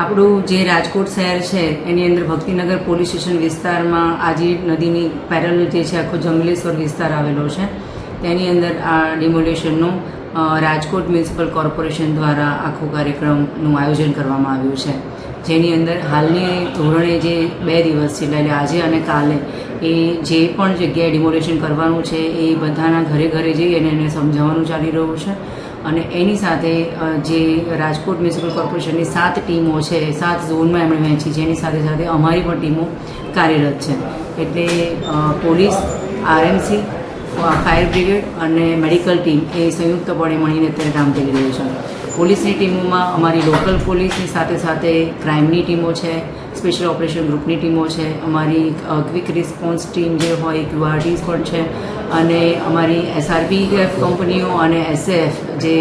આપણું જે રાજકોટ શહેર છે એની અંદર ભક્તિનગર પોલીસ સ્ટેશન વિસ્તારમાં આજી નદીની પેરેલલ જે છે આખો જંગલેશ્વર વિસ્તાર આવેલો છે તેની અંદર આ ડિમોલેશનનું રાજકોટ મ્યુનિસિપલ કોર્પોરેશન દ્વારા આખો કાર્યક્રમનું આયોજન કરવામાં આવ્યું છે, જેની અંદર હાલની ધોરણે જે 2 દિવસ છે એટલે આજે અને કાલે એ જે પણ જગ્યાએ ડિમોલેશન કરવાનું છે એ બધાના ઘરે ઘરે જઈ અને એને સમજાવવાનું ચાલી રહ્યું છે. અને એની સાથે જે રાજકોટ મ્યુનિસિપલ કોર્પોરેશનની 7 ટીમો છે, 7 ઝોનમાં એમણે વહેંચી છે, એની સાથે સાથે અમારી પણ ટીમો કાર્યરત છે. એટલે પોલીસ, આરએમસી, ફાયર બ્રિગેડ અને મેડિકલ ટીમ એ સંયુક્તપણે મળીને અત્યારે કામ કરી રહ્યું છે. પોલીસની ટીમોમાં અમારી લોકલ પોલીસની સાથે સાથે ક્રાઇમની ટીમો છે, સ્પેશિયલ ઓપરેશન ગ્રુપની ટીમો છે, અમારી ક્વિક રિસ્પોન્સ ટીમ જે હોય QRTs પણ છે, અને અમારી SRPF કંપનીઓ અને SF જે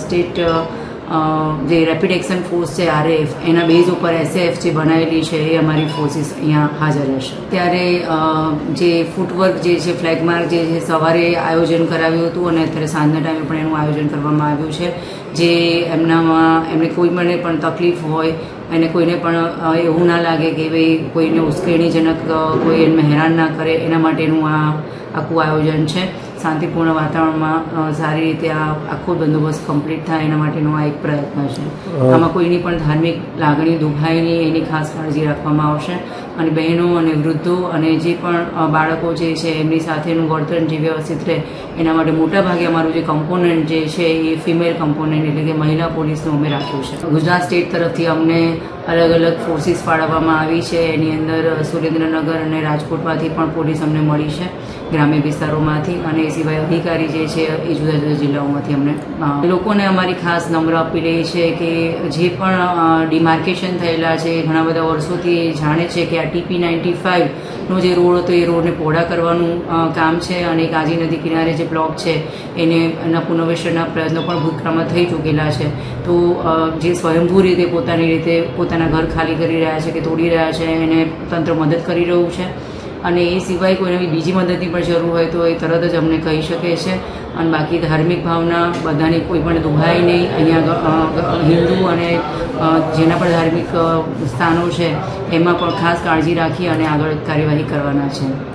સ્ટેટ જે રેપિડ એક્શન ફોર્સ છે RAF એના બેઝ ઉપર SF જે બનાવેલી છે એ અમારી ફોર્સિસ અહીંયા હાજર રહેશે. ત્યારે જે ફૂટવર્ક જે છે, ફ્લેગમાર્ક જે છે, સવારે આયોજન કરાવ્યું હતું અને અત્યારે સાંજના ટાઈમે પણ એનું આયોજન કરવામાં આવ્યું છે. જે એમને કોઈને પણ તકલીફ હોય અને કોઈને પણ એવું ના લાગે કે ભાઈ કોઈને ઉશ્કેરણીજનક કોઈ એને હેરાન ના કરે, એના માટેનું આ આખું આયોજન છે. શાંતિપૂર્ણ વાતાવરણમાં સારી રીતે આ આખો બંદોબસ્ત કમ્પ્લીટ થાય એના માટેનો આ એક પ્રયત્ન છે. આમાં કોઈની પણ ધાર્મિક લાગણી દુભાય નહીં એની ખાસ કાળજી રાખવામાં આવશે. અને બહેનો અને વૃદ્ધો અને જે પણ બાળકો જે છે એમની સાથેનું વર્તન જે વ્યવસ્થિત રહે એના માટે મોટાભાગે અમારું જે કમ્પોનન્ટ જે છે એ ફિમેલ કમ્પોનન્ટ એટલે કે મહિલા પોલીસનું અમે રાખ્યું છે. ગુજરાત સ્ટેટ તરફથી અમને અલગ અલગ ફોર્સિસ ફાળવવામાં આવી છે. એની અંદર સુરેન્દ્રનગર અને રાજકોટમાંથી પણ પોલીસ અમને મળી છે, ગ્રામ્ય વિસ્તારોમાંથી, અને એ સિવાય અધિકારી જે છે એ જુદા જુદા જિલ્લાઓમાંથી અમને. લોકોને અમારી ખાસ નમ્ર અપીલ એ છે કે જે પણ ડિમાર્કેશન થયેલા છે, ઘણા બધા વર્ષોથી જાણે છે કે આ TP95નો જે રોડ હતો એ રોડને પહોળા કરવાનું કામ છે, અને એક આજી નદી કિનારે જે બ્લોક છે એના પુનર્વસનના પ્રયત્નો પણ ભૂતકાળમાં થઈ ચૂકેલા છે. તો જે સ્વયંભૂ રીતે પોતાના ઘર ખાલી કરી રહ્યા છે કે તોડી રહ્યા છે એને તંત્ર મદદ કરી રહ્યું છે. અને એ સિવાય કોઈને બીજી મદદની પણ જરૂર હોય તો એ તરત જ અમને કહી શકે છે. અને બાકી ધાર્મિક ભાવના બધાની કોઈ પણ દુભાય નહીં. અહીંયા હિન્દુ અને જેના પણ ધાર્મિક સ્થાનો છે એમાં પણ ખાસ કાળજી રાખી અને આગળ કાર્યવાહી કરવાના છે.